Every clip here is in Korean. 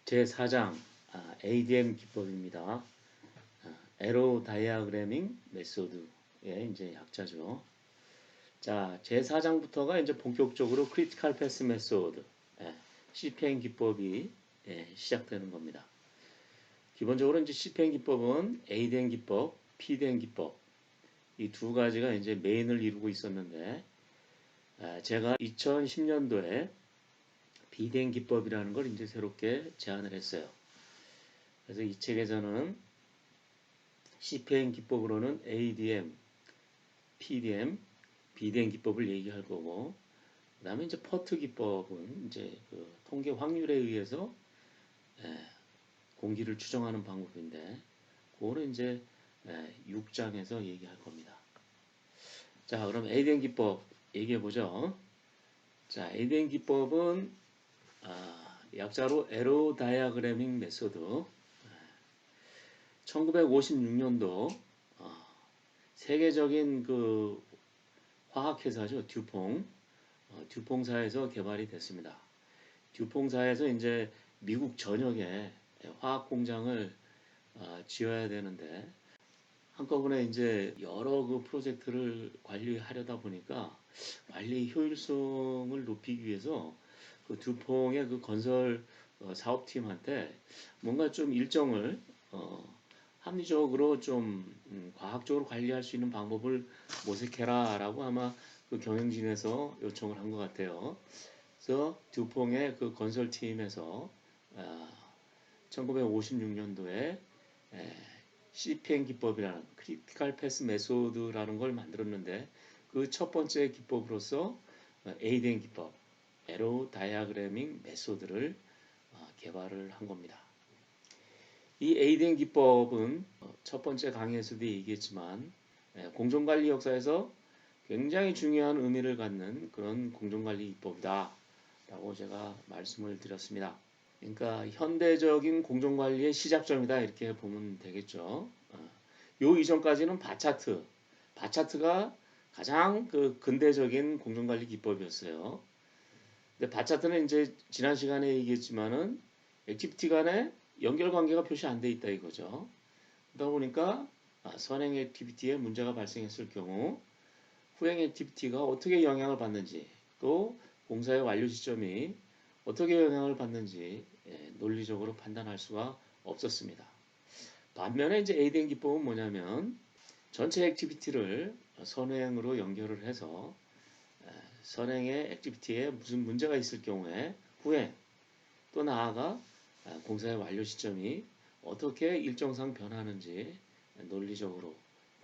제4장 ADM 기법입니다. 에로 다이아그래밍 메소드의 이제 약자죠. 자, 제4장부터가 이제 본격적으로 크리티컬 패스 메소드, CPM 기법이 시작되는 겁니다. 기본적으로 이제 CPM 기법은 ADM 기법, PDM 기법 이 두 가지가 이제 메인을 이루고 있었는데 제가 2010년도에 BDM 기법이라는 걸 이제 새롭게 제안을 했어요. 그래서 이 책에서는 CPM 기법으로는 ADM, PDM, BDM 기법을 얘기할 거고, 그 다음에 이제 퍼트 기법은 이제 그 통계 확률에 의해서 공기를 추정하는 방법인데, 그거는 이제 6장에서 얘기할 겁니다. 자, 그럼 ADM 기법 얘기해 보죠. 자, ADM 기법은 약자로 에로 다이아그래밍 메소드. 1956년도 세계적인 그 화학회사죠. 듀퐁사에서 개발이 됐습니다. 듀퐁사에서 이제 미국 전역에 화학 공장을 지어야 되는데 한꺼번에 이제 여러 그 프로젝트를 관리하려다 보니까 관리 효율성을 높이기 위해서 그 듀퐁의 그 건설 사업팀한테 뭔가 좀 일정을 합리적으로 좀 과학적으로 관리할 수 있는 방법을 모색해라라고 아마 그 경영진에서 요청을 한 것 같아요. 그래서 듀퐁의 그 건설팀에서 1956년도에 CPM 기법이라는 크리티컬 패스 메소드라는 걸 만들었는데 그 첫 번째 기법으로서 ADM 기법, 에로 다이아그래밍 메소드를 개발을 한 겁니다. 이 ADM 기법은 첫 번째 강의에서도 얘기했지만 공정관리 역사에서 굉장히 중요한 의미를 갖는 그런 공정관리 기법이다 라고 제가 말씀을 드렸습니다. 그러니까 현대적인 공정관리의 시작점이다 이렇게 보면 되겠죠. 요 이전까지는 바차트가 가장 그 근대적인 공정관리 기법이었어요. 근데 바차트는 이제 지난 시간에 얘기했지만은 액티비티 간에 연결관계가 표시 안 돼 있다 이거죠. 그러다 보니까 선행 액티비티에 문제가 발생했을 경우 후행 액티비티가 어떻게 영향을 받는지 또 공사의 완료 시점이 어떻게 영향을 받는지 논리적으로 판단할 수가 없었습니다. 반면에 이제 ADM 기법은 뭐냐면 전체 액티비티를 선행으로 연결을 해서 선행의 액티비티에 무슨 문제가 있을 경우에 후행 또 나아가 공사의 완료 시점이 어떻게 일정상 변하는지 논리적으로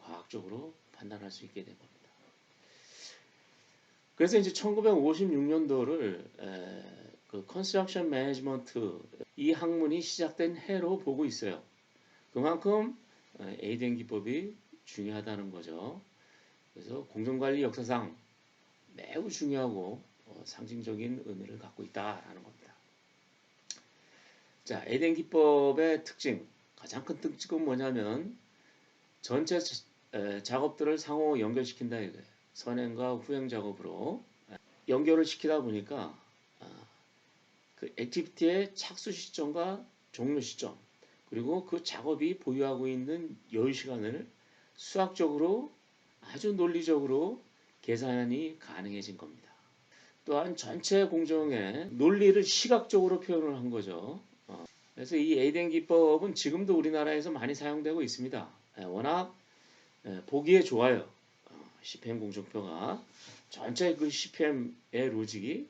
과학적으로 판단할 수 있게 된 겁니다. 그래서 이제 1956년도를 그 컨스트럭션 매니지먼트 이 학문이 시작된 해로 보고 있어요. 그만큼 ADM 기법이 중요하다는 거죠. 그래서 공정관리 역사상 매우 중요하고 상징적인 의미를 갖고 있다라는 겁니다. 자, ADM 기법의 특징, 가장 큰 특징은 뭐냐면 전체 작업들을 상호 연결시킨다 이거예요. 선행과 후행 작업으로 연결을 시키다 보니까 그 액티비티의 착수 시점과 종료 시점 그리고 그 작업이 보유하고 있는 여유 시간을 수학적으로 아주 논리적으로 계산이 가능해진 겁니다. 또한 전체 공정의 논리를 시각적으로 표현을 한 거죠. 그래서 이 ADM 기법은 지금도 우리나라에서 많이 사용되고 있습니다. 워낙 보기에 좋아요. CPM 공정표가 전체 그 CPM의 로직이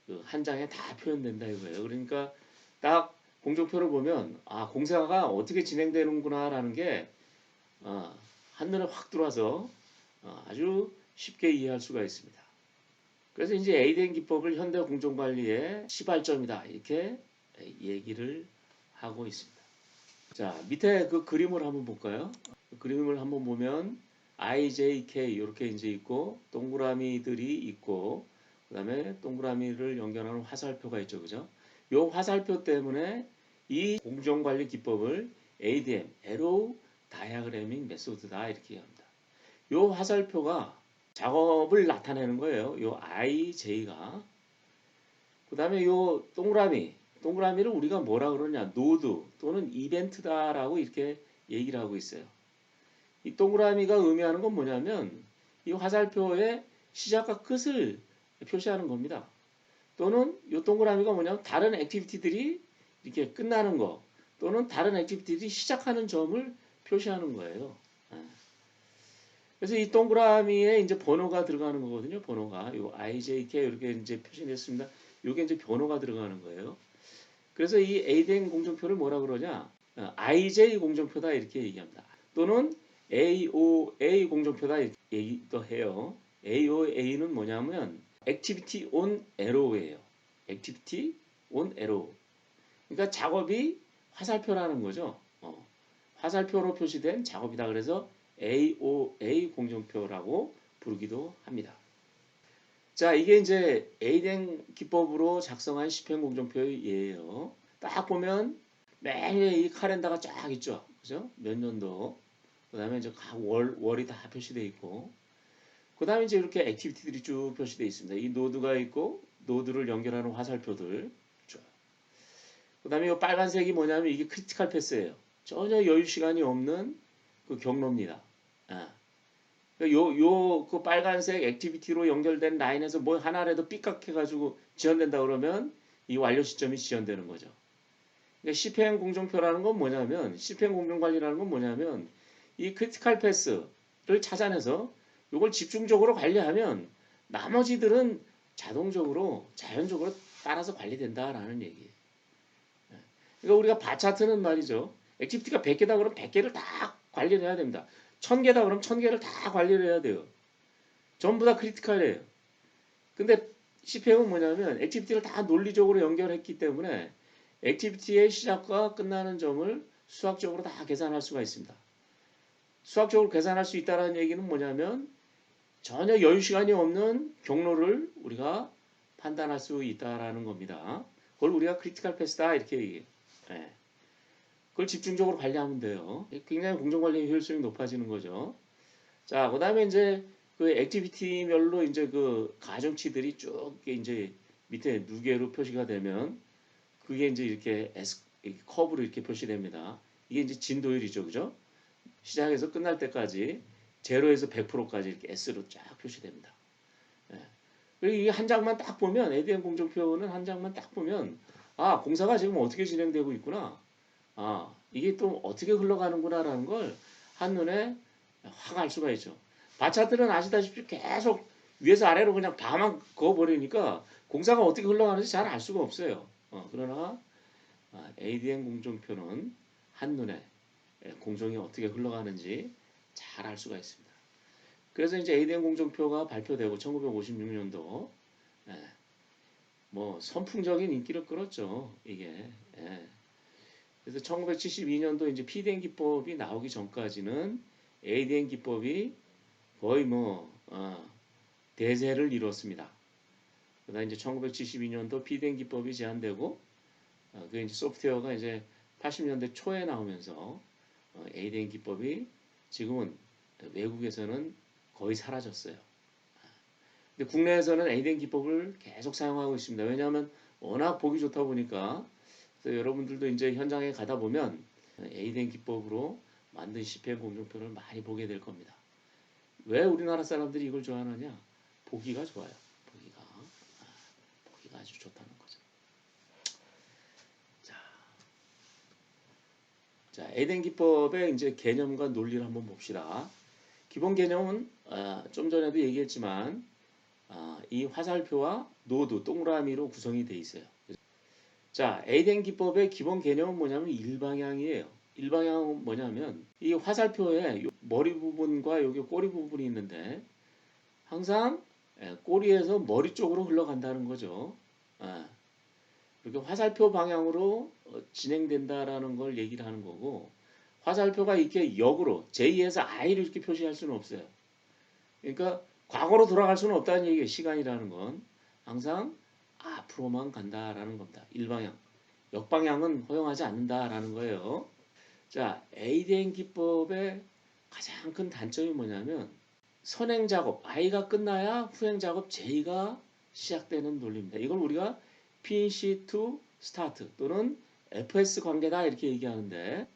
그 한 장에 다 표현된다 이거예요. 그러니까 딱 공정표를 보면 공사가 어떻게 진행되는구나라는 게 한눈에 확 들어와서 아주 쉽게 이해할 수가 있습니다. 그래서 이제 ADM 기법을 현대 공정관리의 시발점이다 이렇게 얘기를 하고 있습니다. 자, 밑에 그 그림을 한번 볼까요? 그 그림을 한번 보면 IJK 이렇게 이제 있고 동그라미들이 있고 그다음에 동그라미를 연결하는 화살표가 있죠, 그죠? 요 화살표 때문에 이 공정관리 기법을 ADM, 에로 다이아그래밍 메소드다 이렇게 합니다. 요 화살표가 작업을 나타내는 거예요. 요 IJ가. 그 다음에 요 동그라미, 동그라미를 우리가 뭐라 그러냐? 노드 또는 이벤트다라고 이렇게 얘기를 하고 있어요. 이 동그라미가 의미하는 건 뭐냐면 이 화살표의 시작과 끝을 표시하는 겁니다. 또는 이 동그라미가 뭐냐면 다른 액티비티들이 이렇게 끝나는 거 또는 다른 액티비티들이 시작하는 점을 표시하는 거예요. 예. 그래서 이 동그라미에 이제 번호가 들어가는 거거든요. 번호가 요 IJK 이렇게 이제 표시됐습니다. 요게 이제 번호가 들어가는 거예요. 그래서 이 A된 공정표를 뭐라 그러냐? IJ 공정표다 이렇게 얘기합니다. 또는 AOA 공정표다 이렇게 얘기도 해요. AOA는 뭐냐면 Activity on Arrow예요. Activity on Arrow. 그러니까 작업이 화살표라는 거죠. 화살표로 표시된 작업이다. 그래서 AOA 공정표라고 부르기도 합니다. 자, 이게 이제 A된 기법으로 작성한 시편 공정표의 예예요. 딱 보면 매일 이 카렌다가 쫙 있죠. 그죠? 몇 년도. 그 다음에 이제 각 월이 다 표시되어 있고. 그 다음에 이제 이렇게 액티비티들이 쭉 표시되어 있습니다. 이 노드가 있고, 노드를 연결하는 화살표들. 쭉. 그 다음에 이 빨간색이 뭐냐면 이게 크리티컬 패스예요. 전혀 여유 시간이 없는 그 경로입니다. 아. 그 빨간색 액티비티로 연결된 라인에서 뭐 하나라도 삐깍해가지고 지연된다 그러면 이 완료 시점이 지연되는 거죠. 그러니까 CPM 공정표라는 건 뭐냐면, CPM 공정관리라는 건 뭐냐면, 이 크리티컬 패스를 찾아내서 이걸 집중적으로 관리하면 나머지들은 자동적으로, 자연적으로 따라서 관리된다라는 얘기예요. 그러니까 우리가 바 차트는 말이죠. 액티비티가 100개다 그러면 100개를 다 관리를 해야 됩니다. 1000개다 그러면 1000개를 다 관리를 해야 돼요. 전부 다 크리티컬이에요. 근데 CPM은 뭐냐면 액티비티를 다 논리적으로 연결했기 때문에 액티비티의 시작과 끝나는 점을 수학적으로 다 계산할 수가 있습니다. 수학적으로 계산할 수 있다는 얘기는 뭐냐면 전혀 여유 시간이 없는 경로를 우리가 판단할 수 있다라는 겁니다. 그걸 우리가 크리티컬 패스다 이렇게 얘기해요. 네. 그걸 집중적으로 관리하면 돼요. 굉장히 공정관리 효율성이 높아지는 거죠. 자, 그 다음에 이제 그 액티비티별로 이제 그 가중치들이 쭉 이제 밑에 누계로 표시가 되면 그게 이제 이렇게 커브로 이렇게 표시됩니다. 이게 이제 진도율이죠. 그죠? 시작해서 끝날 때까지 0에서 100%까지 이렇게 S로 쫙 표시됩니다. 예. 그리고 이게 한 장만 딱 보면 ADM 공정표는 한 장만 딱 보면 아, 공사가 지금 어떻게 진행되고 있구나. 아, 이게 또 어떻게 흘러가는구나라는 걸 한눈에 확 알 수가 있죠. 바차들은 아시다시피 계속 위에서 아래로 그냥 다만 그어버리니까 공사가 어떻게 흘러가는지 잘 알 수가 없어요. 그러나 ADM 공정표는 한눈에 공정이 어떻게 흘러가는지 잘 알 수가 있습니다. 그래서 이제 ADM 공정표가 발표되고 1956년도 뭐 선풍적인 인기를 끌었죠. 이게. 그래서 1972년도 이제 PDM 기법이 나오기 전까지는 ADM 기법이 거의 뭐 대세를 이뤘습니다. 그다음 이제 1972년도 PDM 기법이 제한되고 그 이제 소프트웨어가 이제 80년대 초에 나오면서 ADM 기법이 지금은 외국에서는 거의 사라졌어요. 근데 국내에서는 ADM 기법을 계속 사용하고 있습니다. 왜냐하면 워낙 보기 좋다 보니까 그래서 여러분들도 이제 현장에 가다 보면 ADM 기법으로 만든 CPM 공정표를 많이 보게 될 겁니다. 왜 우리나라 사람들이 이걸 좋아하느냐? 보기가 좋아요. 보기가 아주 좋다는 거죠. 자, ADM 기법의 이제 개념과 논리를 한번 봅시다. 기본 개념은 좀 전에도 얘기했지만 이 화살표와 노드, 동그라미로 구성이 되어 있어요. 자, ADM 기법의 기본 개념은 뭐냐면 일방향이에요. 일방향은 뭐냐면 이 화살표에 머리 부분과 여기 꼬리 부분이 있는데 항상 꼬리에서 머리 쪽으로 흘러간다는 거죠. 이렇게 화살표 방향으로 진행된다라는 걸 얘기를 하는 거고 화살표가 이렇게 역으로 J에서 I를 이렇게 표시할 수는 없어요. 그러니까 과거로 돌아갈 수는 없다는 얘기예요. 시간이라는 건 항상 앞으로만 간다라는 겁니다. 일방향. 역방향은 허용하지 않는다라는 거예요. 자, ADM 기법의 가장 큰 단점이 뭐냐면 선행 작업 I가 끝나야 후행 작업 J가 시작되는 논리입니다. 이걸 우리가 PNC to 스타트 또는 FS 관계다 이렇게 얘기하는데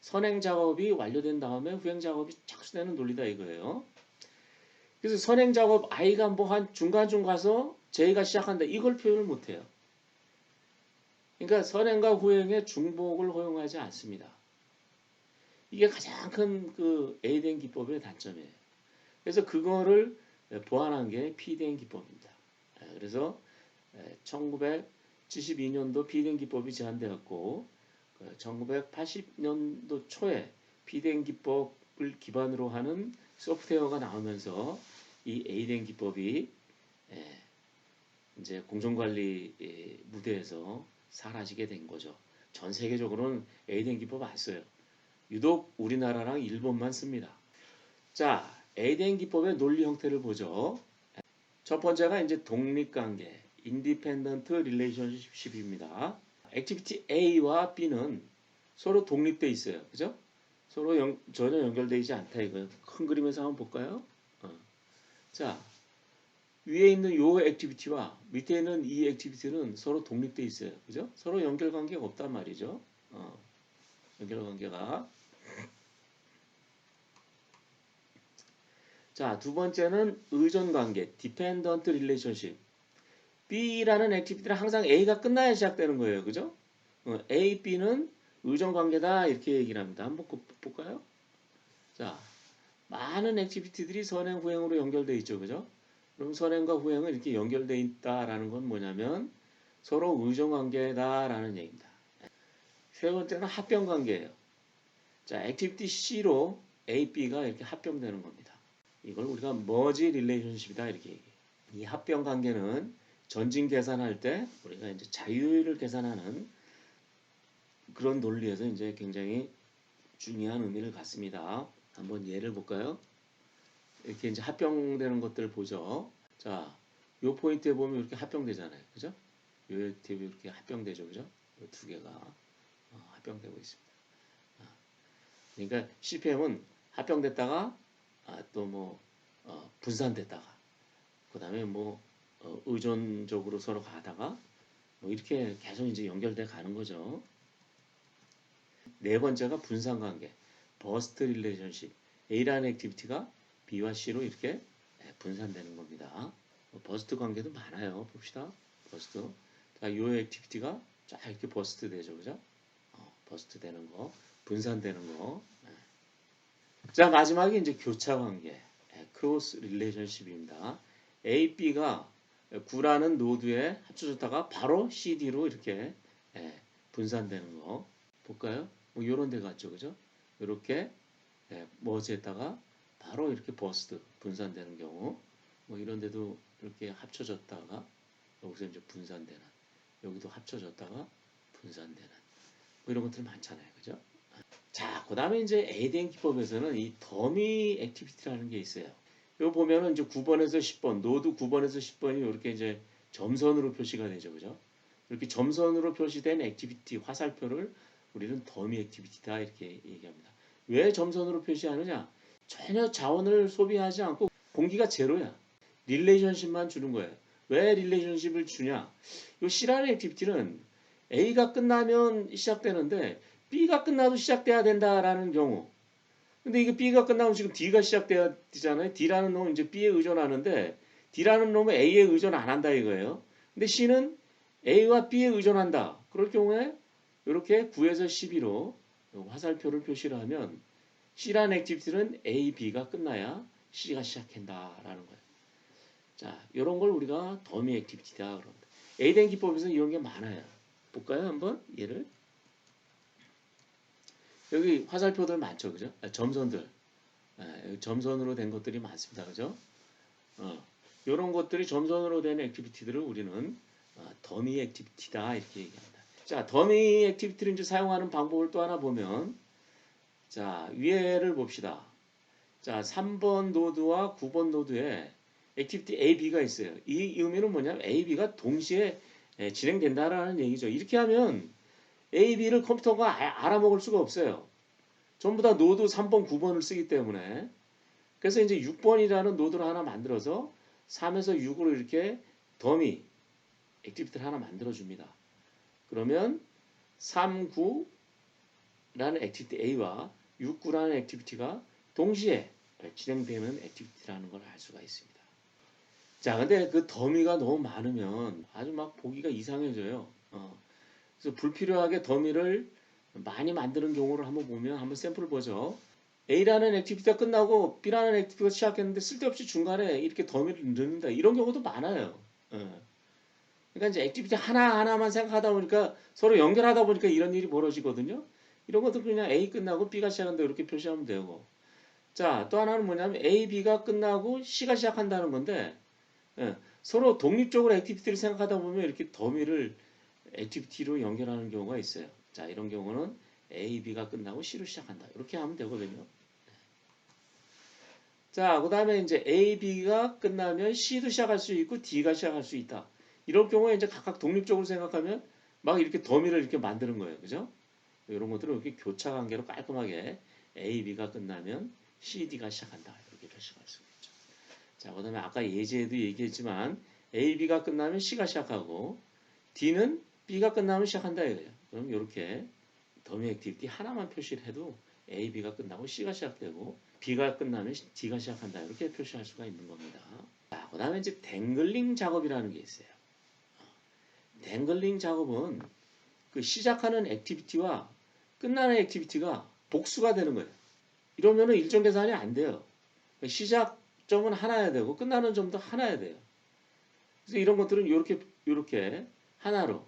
선행 작업이 완료된 다음에 후행 작업이 착수되는 논리다 이거예요. 그래서 선행 작업 I가 뭐 한 중간쯤 가서 J가 시작한다 이걸 표현을 못해요. 그러니까 선행과 후행의 중복을 허용하지 않습니다. 이게 가장 큰 그 A대행 기법의 단점이에요. 그래서 그거를 보완한 게 P대행 기법입니다. 그래서 1972년도 P대행 기법이 제안되었고 1980년도 초에 P대행 기법을 기반으로 하는 소프트웨어가 나오면서 이 A대행 기법이 이제 공정관리 무대에서 사라지게 된 거죠. 전 세계적으로는 A대행 기법 안 써요. 유독 우리나라랑 일본만 씁니다. 자, A대행 기법의 논리 형태를 보죠. 첫 번째가 이제 독립관계, independent relationship입니다. 액티비티 A와 B는 서로 독립돼 있어요. 그죠? 서로 전혀 연결되어 있지 않다 이거예요. 큰 그림에서 한번 볼까요? 자, 위에 있는 요 액티비티와 밑에 있는 이 액티비티는 서로 독립돼 있어요. 그죠? 서로 연결관계가 없단 말이죠. 연결관계가. 자, 두 번째는 의존관계, dependent relationship. B라는 액티비티는 항상 A가 끝나야 시작되는 거예요. 그죠? A, B는 의존관계다 이렇게 얘기를 합니다. 한번 볼까요? 자, 많은 액티비티들이 선행, 후행으로 연결되어 있죠. 그죠? 그럼 선행과 후행은 이렇게 연결되어 있다라는 건 뭐냐면 서로 의존관계다라는 얘기입니다. 세 번째는 합병관계예요. 자, 액티비티 C로 A, B가 이렇게 합병되는 겁니다. 이걸 우리가 머지 릴레이션십이다 이렇게 얘기해요. 이 합병 관계는 전진 계산할 때 우리가 이제 자유를 계산하는 그런 논리에서 이제 굉장히 중요한 의미를 갖습니다. 한번 예를 볼까요? 이렇게 이제 합병되는 것들을 보죠. 자, 요 포인트에 보면 이렇게 합병되잖아요. 그죠? 요 액티브 이렇게 합병되죠. 그죠? 요 두 개가 합병되고 있습니다. 그러니까 CPM은 합병됐다가 또 뭐 분산됐다가 그 다음에 뭐 의존적으로 서로 가다가 뭐 이렇게 계속 이제 연결돼 가는 거죠. 네 번째가 분산관계, 버스트 릴레이션십. A라는 액티비티가 B와 C로 이렇게 분산되는 겁니다. 버스트 관계도 많아요. 봅시다. 버스트. 자, 요 액티비티가 쫙 이렇게 버스트 되죠. 그죠? 버스트 되는 거, 분산되는 거. 자, 마지막에 이제 교차 관계, 크로스 릴레이션십입니다. A, B가 9라는 노드에 합쳐졌다가 바로 CD로 이렇게 분산되는 거 볼까요? 뭐 이런 데 같죠, 그죠? 이렇게 머지했다가 바로 이렇게 버스트 분산되는 경우, 뭐 이런 데도 이렇게 합쳐졌다가 여기서 이제 분산되는, 여기도 합쳐졌다가 분산되는, 뭐 이런 것들 많잖아요, 그죠? 자, 그 다음에 이제 A대행 기법에서는 이 더미 액티비티라는 게 있어요. 이거 보면은 이제 9번에서 10번, 노드 9번에서 10번이 이렇게 이제 점선으로 표시가 되죠. 그죠? 이렇게 점선으로 표시된 액티비티 화살표를 우리는 더미 액티비티다 이렇게 얘기합니다. 왜 점선으로 표시하느냐? 전혀 자원을 소비하지 않고 공기가 제로야. 릴레이션십만 주는 거예요. 왜 릴레이션십을 주냐? 이 C라는 액티비티는 A가 끝나면 시작되는데 B가 끝나도 시작돼야 된다라는 경우. 근데 이게 B가 끝나면 지금 D가 시작돼야 되잖아요. D라는 놈은 이제 B에 의존하는데 D라는 놈은 A에 의존 안 한다 이거예요. 근데 C는 A와 B에 의존한다. 그럴 경우에 이렇게 9에서 12로 화살표를 표시를 하면 C라는 액티비티는 A, B가 끝나야 C가 시작한다라는 거예요. 자, 이런 걸 우리가 더미 액티비티다 그럽니다. A된 기법에서는 이런 게 많아요. 볼까요? 한번 얘를. 여기 화살표들 많죠, 그죠? 점선들, 점선으로 된 것들이 많습니다, 그죠? 이런 것들이 점선으로 된 액티비티들을 우리는 더미 액티비티다 이렇게 얘기합니다. 자, 더미 액티비티를 이제 사용하는 방법을 또 하나 보면, 자, 위에를 봅시다. 자, 3번 노드와 9번 노드에 액티비티 A, B가 있어요. 이 의미는 뭐냐면 A, B가 동시에 진행된다라는 얘기죠. 이렇게 하면 A, B를 컴퓨터가 알아먹을 수가 없어요. 전부 다 노드 3번, 9번을 쓰기 때문에. 그래서 이제 6번이라는 노드를 하나 만들어서 3에서 6으로 이렇게 더미 액티비티를 하나 만들어 줍니다. 그러면 3, 9라는 액티비티 A와 6, 9라는 액티비티가 동시에 진행되는 액티비티라는 걸 알 수가 있습니다. 자, 근데 그 더미가 너무 많으면 아주 막 보기가 이상해져요. 그래서 불필요하게 더미를 많이 만드는 경우를 한번 보면 한번 샘플을 보죠. A라는 액티비티가 끝나고 B라는 액티비티가 시작했는데 쓸데없이 중간에 이렇게 더미를 넣는다. 이런 경우도 많아요. 그러니까 이제 액티비티 하나하나만 생각하다 보니까 서로 연결하다 보니까 이런 일이 벌어지거든요. 이런 것도 그냥 A 끝나고 B가 시작한다 이렇게 표시하면 되고. 자, 또 하나는 뭐냐면 A, B가 끝나고 C가 시작한다는 건데 서로 독립적으로 액티비티를 생각하다 보면 이렇게 더미를 액티비티로 연결하는 경우가 있어요. 자, 이런 경우는 A, B가 끝나고 C로 시작한다. 이렇게 하면 되거든요. 자, 그 다음에 이제 A, B가 끝나면 C도 시작할 수 있고 D가 시작할 수 있다. 이럴 경우에 이제 각각 독립적으로 생각하면 막 이렇게 더미를 이렇게 만드는 거예요. 그죠? 이런 것들을 이렇게 교차 관계로 깔끔하게 A, B가 끝나면 C, D가 시작한다. 이렇게 표시할 수 있죠. 자, 그 다음에 아까 예제에도 얘기했지만 A, B가 끝나면 C가 시작하고 D는 B가 끝나면 시작한다 이거예요. 그럼 이렇게 더미 액티비티 하나만 표시를 해도 A, B가 끝나고 C가 시작되고 B가 끝나면 D가 시작한다. 이렇게 표시할 수가 있는 겁니다. 자, 그 다음에 이제 댕글링 작업이라는 게 있어요. 댕글링 작업은 그 시작하는 액티비티와 끝나는 액티비티가 복수가 되는 거예요. 이러면은 일정 계산이 안 돼요. 시작점은 하나야 되고 끝나는 점도 하나야 돼요. 그래서 이런 것들은 이렇게 하나로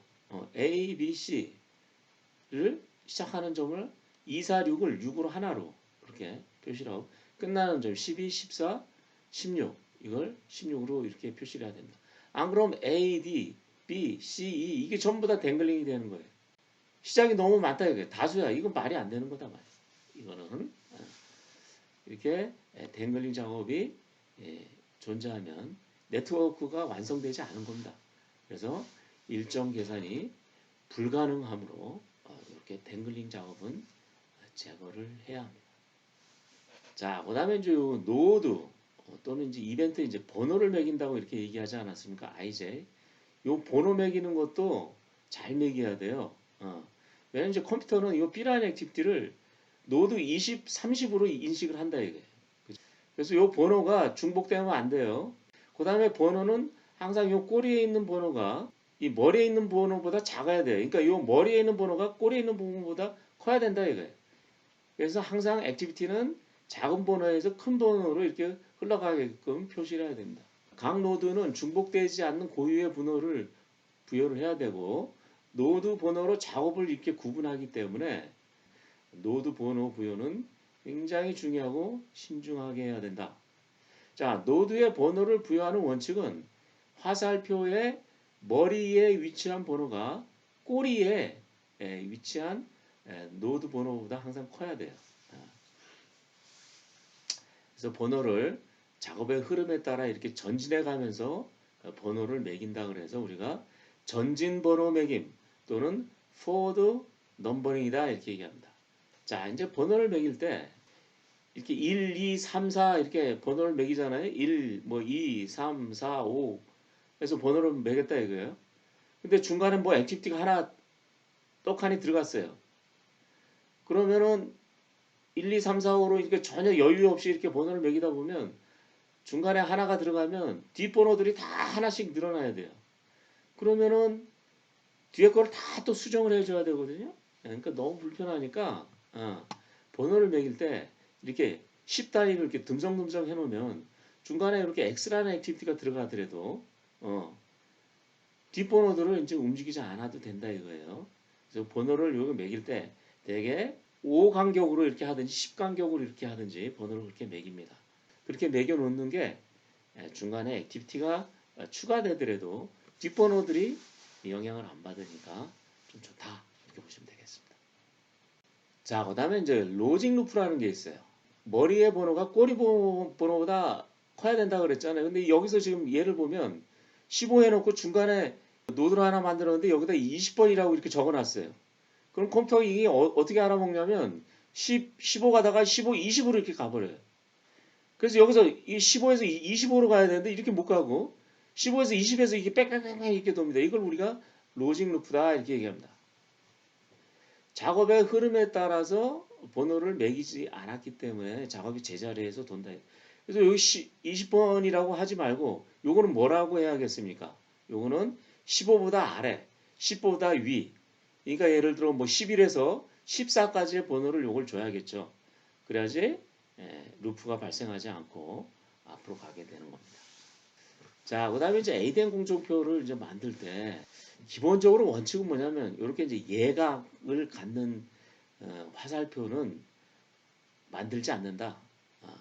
A, B, C를 시작하는 점을 2, 4, 6을 6으로 하나로 이렇게 표시를 하고 끝나는 점 12, 14, 16 이걸 16으로 이렇게 표시를 해야 됩니다. 안 그럼 A, D, B, C, E 이게 전부 다 댕글링이 되는 거예요. 시작이 너무 많다 이거예요. 다수야. 이건 말이 안 되는 거다 말이에요. 이거는 이렇게 댕글링 작업이 존재하면 네트워크가 완성되지 않은 겁니다. 그래서 일정 계산이 불가능하므로 이렇게 댕글링 작업은 제거를 해야 합니다. 자, 그다음에 이제 노드 또는 이제 이벤트 이제 번호를 매긴다고 이렇게 얘기하지 않았습니까? IJ. 요 번호 매기는 것도 잘 매겨야 돼요. 왜냐면 이제 컴퓨터는 이 B라는 액티비티를 노드 20, 30으로 인식을 한다 이거예요. 그래서 이 번호가 중복되면 안 돼요. 그 다음에 번호는 항상 이 꼬리에 있는 번호가 이 머리에 있는 번호보다 작아야 돼요. 그러니까 이 머리에 있는 번호가 꼬리에 있는 번호보다 커야 된다 이거예요. 그래서 항상 액티비티는 작은 번호에서 큰 번호로 이렇게 흘러가게끔 표시를 해야 됩니다. 각 노드는 중복되지 않는 고유의 번호를 부여를 해야 되고 노드 번호로 작업을 이렇게 구분하기 때문에 노드 번호 부여는 굉장히 중요하고 신중하게 해야 된다. 자, 노드의 번호를 부여하는 원칙은 화살표의 머리에 위치한 번호가 꼬리에 위치한 노드 번호보다 항상 커야 돼요. 그래서 번호를 작업의 흐름에 따라 이렇게 전진해 가면서 번호를 매긴다 그래서 우리가 전진 번호 매김 또는 forward 넘버링이다 이렇게 얘기합니다. 자, 이제 번호를 매길 때 이렇게 1, 2, 3, 4 이렇게 번호를 매기잖아요. 1, 뭐 2, 3, 4, 5 해서 번호를 매겼다 이거예요. 근데 중간에 뭐 액티비티가 하나 떡하니 들어갔어요. 그러면은 1, 2, 3, 4, 5로 이렇게 전혀 여유 없이 이렇게 번호를 매기다 보면 중간에 하나가 들어가면 뒷번호들이 다 하나씩 늘어나야 돼요. 그러면은 뒤에 거를 다 또 수정을 해줘야 되거든요. 그러니까 너무 불편하니까 번호를 매길 때 이렇게 10단위로 이렇게 듬성듬성 해놓으면 중간에 이렇게 X라는 액티비티가 들어가더라도 뒷번호들을 이제 움직이지 않아도 된다 이거예요. 그래서 번호를 여기 매길 때 대개 5간격으로 이렇게 하든지 10간격으로 이렇게 하든지 번호를 그렇게 매깁니다. 그렇게 매겨 놓는 게 중간에 액티비티가 추가되더라도 뒷번호들이 영향을 안 받으니까 좀 좋다 이렇게 보시면 되겠습니다. 자, 그 다음에 이제 로직 루프라는 게 있어요. 머리의 번호가 꼬리 번호보다 커야 된다 그랬잖아요. 근데 여기서 지금 예를 보면 15 해놓고 중간에 노드를 하나 만들었는데 여기다 20번이라고 이렇게 적어놨어요. 그럼 컴퓨터가 이게 어떻게 알아먹냐면 10, 15 가다가 15, 20으로 이렇게 가버려요. 그래서 여기서 이 15에서 25로 가야 되는데 이렇게 못 가고 15에서 20에서 이게 빽빽빽 이렇게 돕니다. 이걸 우리가 로직 루프다 이렇게 얘기합니다. 작업의 흐름에 따라서 번호를 매기지 않았기 때문에 작업이 제자리에서 돈다. 그래서 여기 20번이라고 하지 말고 요거는 뭐라고 해야겠습니까? 요거는 15보다 아래, 10보다 위. 그러니까 예를 들어 뭐 11에서 14까지의 번호를 요걸 줘야겠죠. 그래야지 루프가 발생하지 않고 앞으로 가게 되는 겁니다. 자, 그다음에 이제 A된 공정표를 이제 만들 때 기본적으로 원칙은 뭐냐면 이렇게 이제 예각을 갖는 화살표는 만들지 않는다. 아,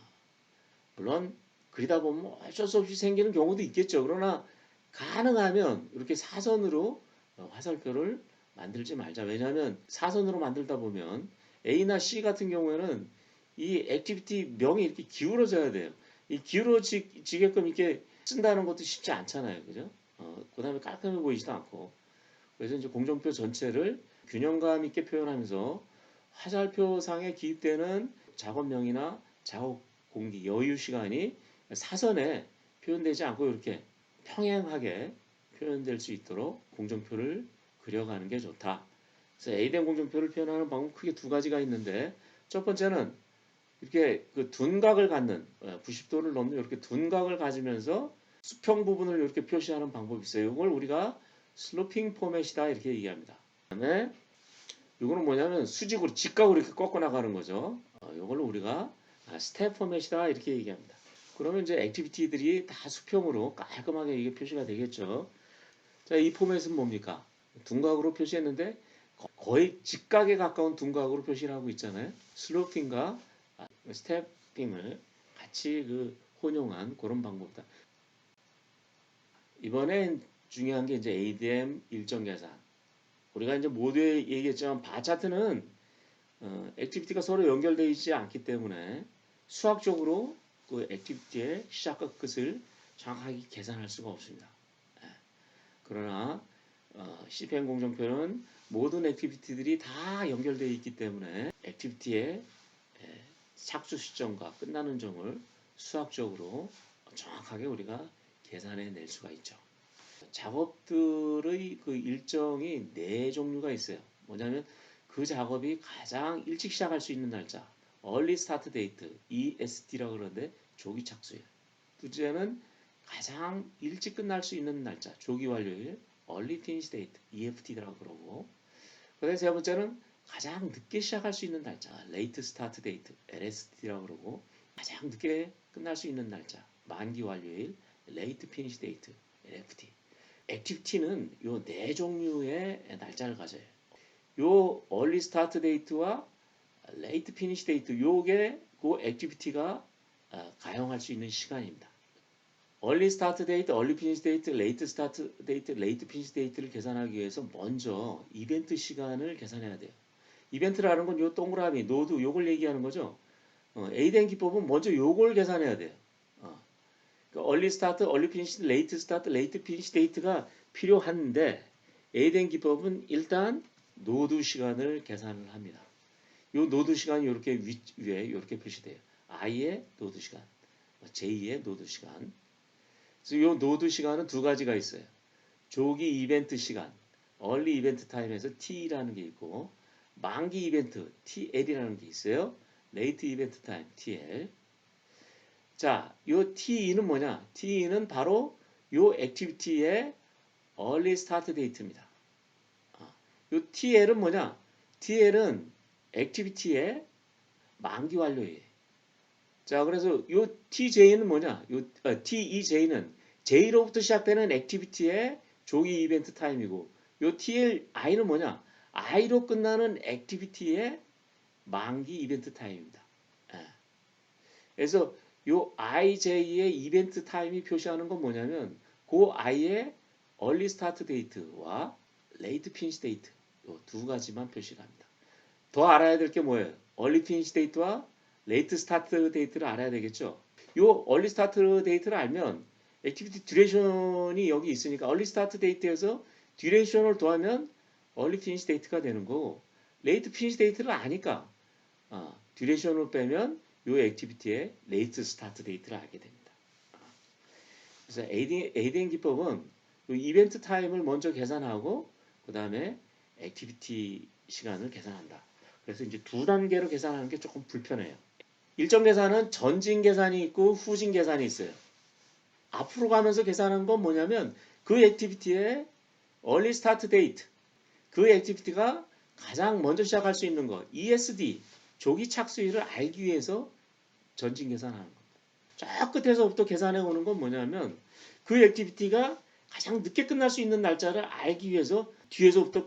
물론 그리다 보면 어쩔 수 없이 생기는 경우도 있겠죠. 그러나 가능하면 이렇게 사선으로 화살표를 만들지 말자. 왜냐하면 사선으로 만들다 보면 A나 C 같은 경우에는 이 액티비티 명이 이렇게 기울어져야 돼요. 이 기울어지게끔 이렇게 쓴다는 것도 쉽지 않잖아요. 그죠? 그 다음에 깔끔해 보이지도 않고. 그래서 이제 공정표 전체를 균형감 있게 표현하면서 화살표상에 기입되는 작업명이나 작업 공기, 여유 시간이 사선에 표현되지 않고 이렇게 평행하게 표현될 수 있도록 공정표를 그려가는 게 좋다. 그래서 A된 공정표를 표현하는 방법 크게 두 가지가 있는데 첫 번째는 이렇게 그 둔각을 갖는 90도를 넘는 이렇게 둔각을 가지면서 수평 부분을 이렇게 표시하는 방법이 있어요. 이걸 우리가 슬로핑 포맷이다 이렇게 얘기합니다. 그다음에 이거는 뭐냐면 수직으로 직각으로 이렇게 꺾어 나가는 거죠. 이걸로 우리가 스텝 포맷이다 이렇게 얘기합니다. 그러면 이제 액티비티들이 다 수평으로 깔끔하게 이게 표시가 되겠죠. 자, 이 포맷은 뭡니까? 둔각으로 표시했는데 거의 직각에 가까운 둔각으로 표시를 하고 있잖아요. 슬로핑과 스태핑을 같이 그 혼용한 그런 방법이다. 이번엔 중요한 게 이제 ADM 일정 계산. 우리가 이제 모두에 얘기했지만 바 차트는 액티비티가 서로 연결되어 있지 않기 때문에 수학적으로 그 액티비티의 시작과 끝을 정확하게 계산할 수가 없습니다. 예. 그러나 CPM 공정표는 모든 액티비티들이 다 연결되어 있기 때문에 액티비티의 착수 시점과 끝나는 점을 수학적으로 정확하게 우리가 계산해 낼 수가 있죠. 작업들의 그 일정이 네 종류가 있어요. 뭐냐면 그 작업이 가장 일찍 시작할 수 있는 날짜, Early Start Date, ESD라고 그러는데 조기 착수일. 둘째는 가장 일찍 끝날 수 있는 날짜, 조기 완료일, Early Finish Date, EFT라고 그러고. 그다음에 세 번째는 가장 늦게 시작할 수 있는 날짜, Late Start Date, LST라고 그러고. 가장 늦게 끝날 수 있는 날짜, 만기 완료일, Late Finish Date, LFT. 액티비티는 요 네 종류의 날짜를 가져요. 요 early start date와 late finish date 요게 그 액티비티가 가용할 수 있는 시간입니다. early start date, early finish date, late start date, late finish date를 계산하기 위해서 먼저 이벤트 시간을 계산해야 돼요. 이벤트라는 건 요 동그라미, 노드 요걸 얘기하는 거죠. A된 기법은 먼저 요걸 계산해야 돼요. 그러니까 early start, early finish, late start, late finish date가 필요한데 A된 기법은 일단 노드 시간을 계산을 합니다. 이 노드 시간이 이렇게 위에 이렇게 표시돼요. I의 노드 시간, J의 노드 시간. 그래서 이 노드 시간은 두 가지가 있어요. 조기 이벤트 시간, early 이벤트 타임에서 T라는 게 있고 만기 이벤트 TL이라는 게 있어요. late 이벤트 타임 TL. 자, 요 TE는 뭐냐? TE는 바로 요 액티비티의 early start date입니다. 요 TL은 뭐냐? TL은 액티비티의 만기 완료예요. 자, 그래서 요 TJ는 뭐냐? 요 TEJ는 J로부터 시작되는 액티비티의 조기 이벤트 타임이고 요 TLI는 뭐냐? I로 끝나는 액티비티의 만기 이벤트 타임입니다. 예. 그래서 요 IJ의 이벤트 타임이 표시하는 건 뭐냐면 그 I의 early start date와 late finish date 요 두 가지만 표시를 합니다. 더 알아야 될 게 뭐예요? early finish date와 late start date를 알아야 되겠죠. 요 early start date를 알면 액티비티 듀레이션이 여기 있으니까 early start date에서 듀레이션을 더하면 early finish date가 되는 거고 late finish date를 아니까 듀레이션을 빼면 요 액티비티의 late start date를 알게 됩니다. 그래서 ADN 기법은 요 이벤트 타임을 먼저 계산하고 그 다음에 액티비티 시간을 계산한다. 그래서 이제 두 단계로 계산하는 게 조금 불편해요. 일정 계산은 전진 계산이 있고 후진 계산이 있어요. 앞으로 가면서 계산한 건 뭐냐면 그 액티비티의 early start date, 그 액티비티가 가장 먼저 시작할 수 있는 거, ESD, 조기 착수일을 알기 위해서 전진 계산하는 겁니다. 저 끝에서부터 계산해 오는 건 뭐냐면 그 액티비티가 가장 늦게 끝날 수 있는 날짜를 알기 위해서 뒤에서부터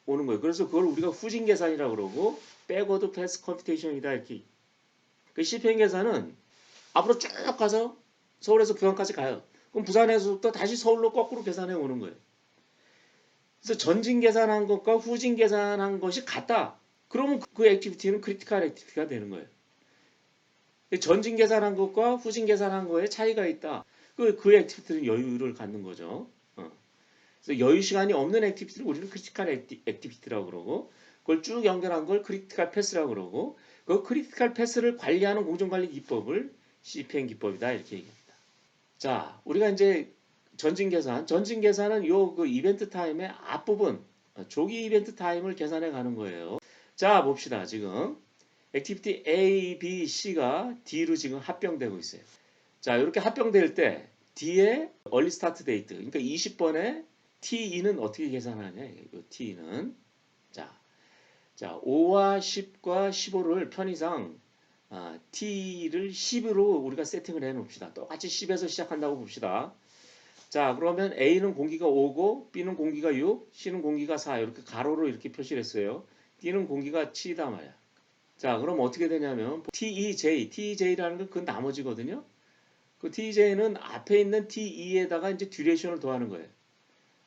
오는 거예요. 그래서 그걸 우리가 후진 계산이라고 그러고 backward path computation이다 이렇게. 그 CPM 계산은 앞으로 쭉 가서 서울에서 부산까지 가요. 그럼 부산에서부터 다시 서울로 거꾸로 계산해 오는 거예요. 그래서 전진 계산한 것과 후진 계산한 것이 같다. 그러면 그 액티비티는 크리티컬 액티비티가 되는 거예요. 전진 계산한 것과 후진 계산한 거에 차이가 있다. 그 액티비티는 여유를 갖는 거죠. 그래서 여유 시간이 없는 액티비티를 우리는 크리티컬 액티비티라고 그러고 그걸 쭉 연결한 걸 크리티컬 패스라고 그러고 그 크리티컬 패스를 관리하는 공정관리 기법을 CPM 기법이다 이렇게 얘기합니다. 자, 우리가 이제 전진 계산은 요 그 이벤트 타임의 앞부분 조기 이벤트 타임을 계산해 가는 거예요. 자, 봅시다. 지금 액티비티 A, B, C가 D로 지금 합병되고 있어요. 자, 이렇게 합병될 때 D의 early start date, 그러니까 20번에 T2는 어떻게 계산하냐? 이 T2는 자 5와 10과 15를 편의상 T를 10으로 우리가 세팅을 해 놓읍시다. 똑같이 10에서 시작한다고 봅시다. 자, 그러면 A는 공기가 5고 B는 공기가 6, C는 공기가 4 이렇게 가로로 이렇게 표시를 했어요. D는 공기가 7이다 말이야. 자, 그럼 어떻게 되냐면 TEJ라는 건 그 나머지거든요. 그 TEJ는 앞에 있는 T2에다가 이제 듀레이션을 더하는 거예요.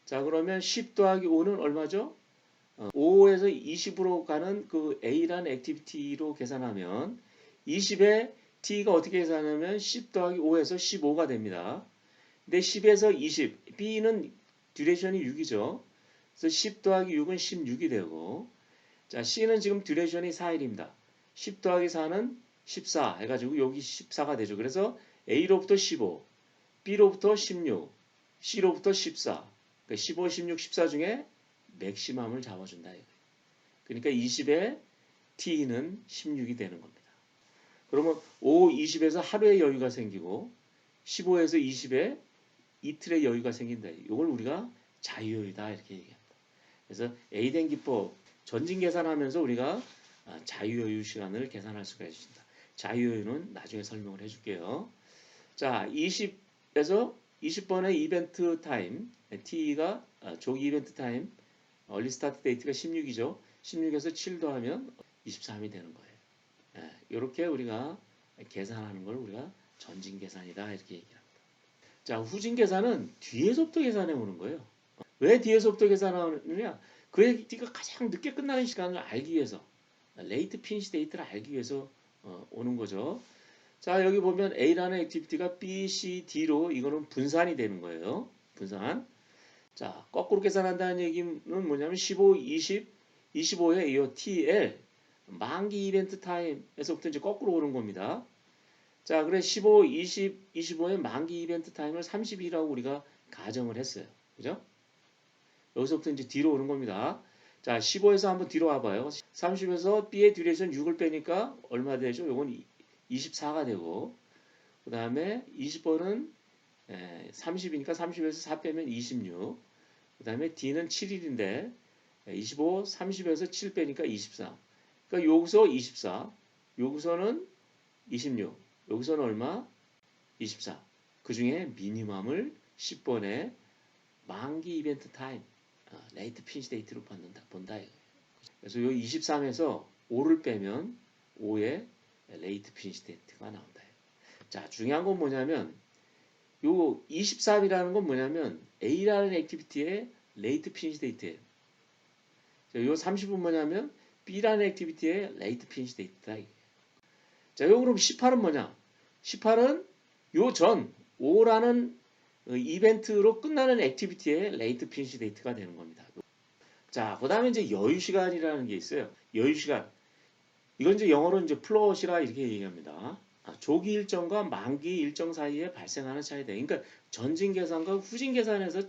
자, 그러면 10 더하기 5는 얼마죠? 5에서 20으로 가는 그 A라는 액티비티로 계산하면 20에 T가 어떻게 계산하냐면 10 더하기 5에서 15가 됩니다. 근데 10에서 20, B는 듀레이션이 6이죠. 그래서 10 더하기 6은 16이 되고 자, C는 지금 듀레이션이 4일입니다. 10 더하기 4는 14 해가지고 여기 14가 되죠. 그래서 A로부터 15, B로부터 16, C로부터 14. 그러니까 15, 16, 14 중에 맥시멈을 잡아준다. 그러니까 20에 T는 16이 되는 겁니다. 그러면 5, 20에서 하루의 여유가 생기고 15에서 20에 이틀의 여유가 생긴다. 이걸 우리가 자유여유다 이렇게 얘기합니다. 그래서 A된 기법 전진 계산하면서 우리가 자유여유 시간을 계산할 수가 있습니다. 자유여유는 나중에 설명을 해줄게요. 자, 20에서 20번의 이벤트 타임 T가 조기 이벤트 타임 얼리 스타트 데이트가 16이죠. 16에서 7 더하면 23이 되는 거예요. 이렇게 우리가 계산하는 걸 우리가 전진 계산이다 이렇게 얘기합니다. 자, 후진 계산은 뒤에서부터 계산해 오는 거예요. 왜 뒤에서부터 계산하느냐? 그 액티비티가 가장 늦게 끝나는 시간을 알기 위해서 레이트 피니시 데이트를 알기 위해서 오는 거죠. 자, 여기 보면 A라는 액티비티가 B, C, D로 이거는 분산이 되는 거예요. 분산. 자, 거꾸로 계산한다는 얘기는 뭐냐면 15, 20, 25에 이 TL 만기 이벤트 타임에서부터 이제 거꾸로 오는 겁니다. 자, 그래 15, 20, 25의 만기 이벤트 타임을 30이라고 우리가 가정을 했어요. 그죠? 여기서부터 이제 뒤로 오는 겁니다. 자, 15에서 한번 뒤로 와봐요. 30에서 B의 듀레이션 6을 빼니까 얼마 되죠? 요건 24가 되고 그 다음에 20번은 30이니까 30에서 4 빼면 26. 그 다음에 D는 7일인데 25, 30에서 7 빼니까 24. 그러니까 여기서 24, 여기서는 26, 여기서는 얼마? 24. 그 중에 미니멈을 10번에 만기 이벤트 타임, 레이트 피니시 데이트로 본다 이거예요. 그래서 요 23에서 5를 빼면 5의 레이트 피니시 데이트가 나온다. 자, 중요한 건 뭐냐면 요 23이라는 건 뭐냐면 A라는 액티비티의 레이트 피니시 데이트예요. 요 30은 뭐냐면 B라는 액티비티의 레이트 피니시 데이트다. 자, 요 그럼 18은 뭐냐? 18은 요 전 5라는 이벤트로 끝나는 액티비티의 레이트 피니시 데이트가 되는 겁니다. 자, 그 다음에 이제 여유 시간이라는 게 있어요. 여유 시간. 이건 이제 영어로 이제 플롯이라 이렇게 얘기합니다. 조기 일정과 만기 일정 사이에 발생하는 차이다. 그러니까 전진 계산과 후진 계산에서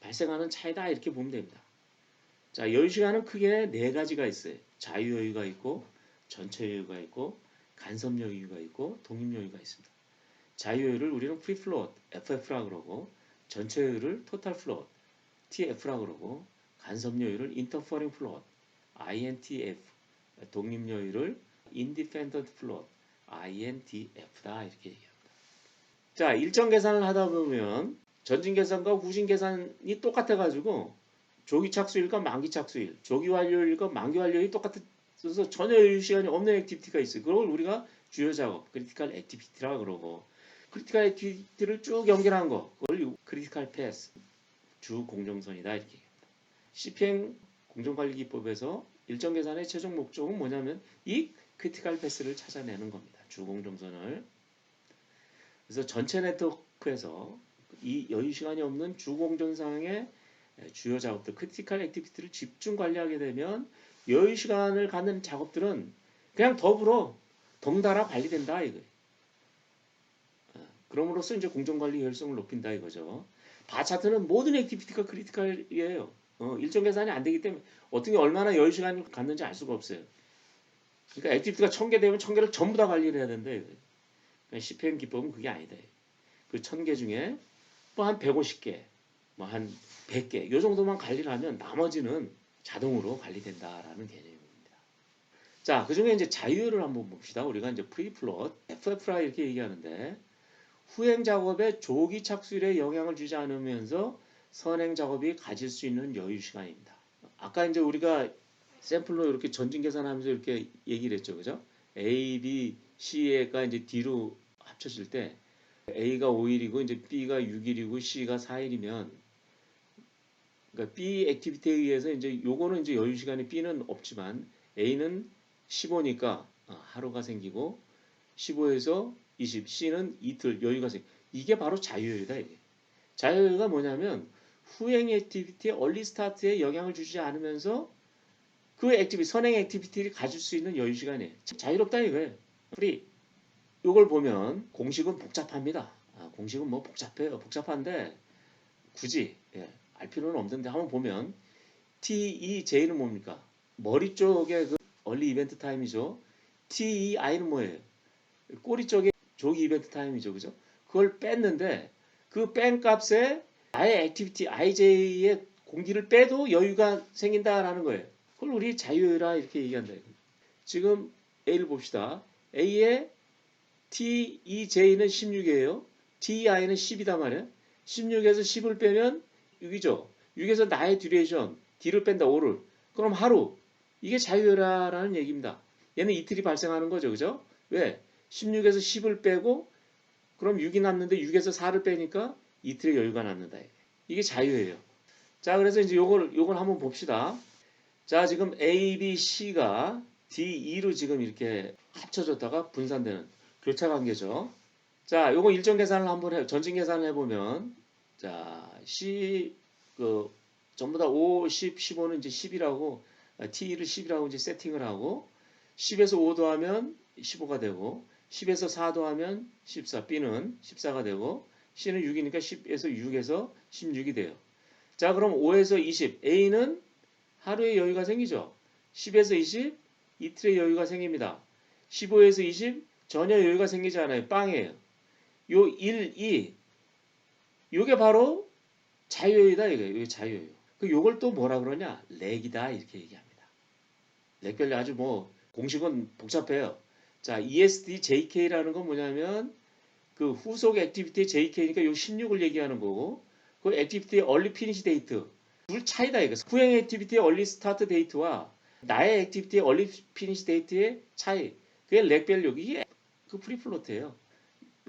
발생하는 차이다 이렇게 보면 됩니다. 자, 여유 시간은 크게 네 가지가 있어요. 자유 여유가 있고, 전체 여유가 있고, 간섭 여유가 있고, 독립 여유가 있습니다. 자유 여유를 우리는 free float, FF라 그러고, 전체 여유를 total float, TF라 그러고, 간섭 여유를 interfering float, INTF, 독립 여유를 independent float, INTF다 이렇게 얘기합니다. 자, 일정 계산을 하다 보면 전진 계산과 후진 계산이 똑같아가지고 조기 착수일과 만기 착수일, 조기 완료일과 만기 완료일이 똑같아서 전혀 여유 시간이 없는 액티비티가 있어요. 그걸 우리가 주요 작업, 크리티컬 액티비티라 그러고, 크리티컬 액티비티를 쭉 연결한 거, 그걸 크리티컬 패스, 주 공정선이다 이렇게 얘기합니다. CPM 공정관리기법에서 일정 계산의 최종 목적은 뭐냐면 이 크리티컬 패스를 찾아내는 겁니다. 주 공정선을. 그래서 전체 네트워크에서 이 여유 시간이 없는 주 공정상의 주요 작업들, 크리티컬 액티비티를 집중 관리하게 되면 여유 시간을 갖는 작업들은 그냥 더불어 덩달아 관리된다 이거예요. 그럼으로써 이제 공정관리 효율성을 높인다 이거죠. 바차트는 모든 액티비티가 크리티컬이에요. 일정 계산이 안 되기 때문에 어떻게 얼마나 여유 시간을 갖는지 알 수가 없어요. 그러니까 액티비티가 1000개 되면 1000개를 전부 다 관리를 해야 된다 이거예요. 그러니까 CPM 기법은 그게 아니다. 그 1000개 중에 뭐 한 150개, 뭐 한 100개 요 정도만 관리를 하면 나머지는 자동으로 관리된다라는 개념입니다. 자, 그 중에 이제 자유를 한번 봅시다. 우리가 이제 프리플롯, FF라 이렇게 얘기하는데 후행 작업의 조기 착수율에 영향을 주지 않으면서 선행 작업이 가질 수 있는 여유 시간입니다. 아까 이제 우리가 샘플로 이렇게 전진 계산하면서 이렇게 얘기를 했죠, 그죠? A, B, C가 이제 D로 합쳐질 때 A가 5일이고 이제 B가 6일이고 C가 4일이면 그러니까 B 액티비티에 의해서 이제 요거는 이제 여유 시간이 B는 없지만 A는 15니까 하루가 생기고 15에서 20, C는 이틀 여유가 생겨. 이게 바로 자유여유다 이게. 자유여유가 뭐냐면 후행 액티비티의 얼리 스타트에 영향을 주지 않으면서 그 액티비티, 선행 액티비티를 가질 수 있는 여유 시간이에요. 자유롭다 이거예요. 프리. 이걸 보면 공식은 복잡합니다. 공식은 뭐 복잡해요. 복잡한데 굳이 알 필요는 없는데 한번 보면 TEJ는 뭡니까? 머리 쪽에 그 얼리 이벤트 타임이죠. TEI는 뭐예요? 꼬리 쪽에 조기 이벤트 타임이죠. 그죠? 그걸 뺐는데 그 뺀 값에 나의 액티비티 IJ의 공기를 빼도 여유가 생긴다라는 거예요. 그걸 우리 자유여유라 이렇게 얘기한다. 지금 A를 봅시다. A의 TEJ는 16이에요. TEI는 10이단 말이에요. 16에서 10을 빼면 6이죠. 6에서 나의 듀레이션, D를 뺀다 5를. 그럼 하루. 이게 자유여유라는 얘기입니다. 얘는 이틀이 발생하는 거죠. 그죠? 왜? 16에서 10을 빼고 그럼 6이 남는데 6에서 4를 빼니까 이틀의 여유가 남는다. 이게 자유예요. 자, 그래서 이제 요걸 한번 봅시다. 자, 지금 A, B, C가 D, E로 지금 이렇게 합쳐졌다가 분산되는 교차 관계죠. 자, 요거 일정 계산을 한번 전진 계산을 해보면 자, C 전부 다 5, 10, 15는 이제 10이라고 T를 10이라고 이제 세팅을 하고 10에서 5 더하면 15가 되고 10에서 4 더하면 14, B는 14가 되고 C는 6이니까 10에서 6에서 16이 돼요. 자, 그럼 5에서 20, A는 하루의 여유가 생기죠. 10에서 20, 이틀의 여유가 생깁니다. 15에서 20, 전혀 여유가 생기지 않아요. 빵이에요. 요 1, 2, 요게 바로 자유여유다 이거예요. 이게 자유여유. 요걸 또 뭐라 그러냐? 렉이다 이렇게 얘기합니다. 렉별로 아주 뭐 공식은 복잡해요. 자, ESD JK라는 건 뭐냐면 그 후속 액티비티의 JK니까 요 16을 얘기하는 거고 그 액티비티의 얼리 피니시 데이트 둘 차이다 이거. 후행 액티비티의 얼리 스타트 데이트와 나의 액티비티의 얼리 피니시 데이트의 차이. 그게 렉밸류. 이게 그 프리플로트예요.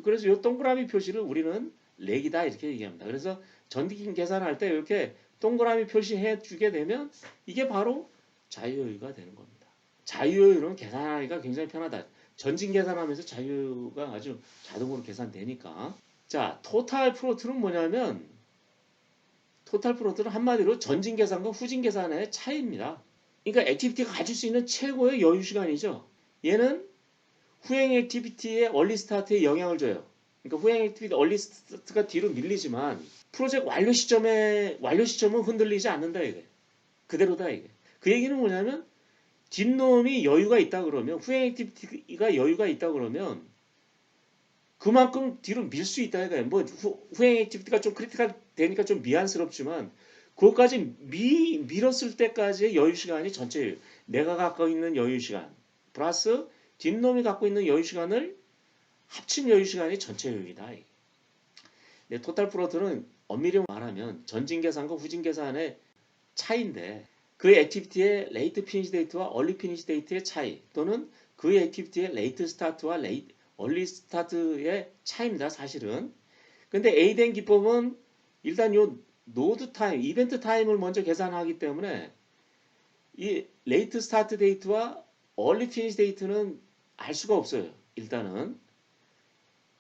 그래서 요 동그라미 표시를 우리는 렉이다 이렇게 얘기합니다. 그래서 전기 계산할 때 이렇게 동그라미 표시해 주게 되면 이게 바로 자유여유가 되는 겁니다. 자유여유는 계산하기가 굉장히 편하다. 전진 계산하면서 자유가 아주 자동으로 계산되니까. 자, 토탈 프로트는 뭐냐면 토탈 프로트는 한마디로 전진 계산과 후진 계산의 차이입니다. 그러니까 액티비티가 가질 수 있는 최고의 여유 시간이죠. 얘는 후행 액티비티의 얼리 스타트에 영향을 줘요. 그러니까 후행 액티비티 얼리 스타트가 뒤로 밀리지만 프로젝트 완료 시점은 흔들리지 않는다 이거예요. 그대로다 이게. 그 얘기는 뭐냐면 뒷놈이 여유가 있다 그러면 후행 액티비티가 여유가 있다 그러면 그만큼 뒤로 밀 수 있다 이거예요. 뭐 후행 액티비티가 좀 크리티컬 되니까 좀 미안스럽지만 그것까지 밀었을 때까지의 여유 시간이 전체 내가 갖고 있는 여유 시간 플러스 뒷놈이 갖고 있는 여유 시간을 합친 여유 시간이 전체 여유이다. 네, 토탈 프로트는 엄밀히 말하면 전진 계산과 후진 계산의 차이인데 그 액티비티의 레이트 피니시 데이트와 얼리 피니시 데이트의 차이 또는 그 액티비티의 레이트 스타트와 얼리 스타트의 차이입니다. 사실은. 근데 A된 기법은 일단 요 노드 타임, 이벤트 타임을 먼저 계산하기 때문에 이 레이트 스타트 데이트와 얼리 피니시 데이트는 알 수가 없어요. 일단은.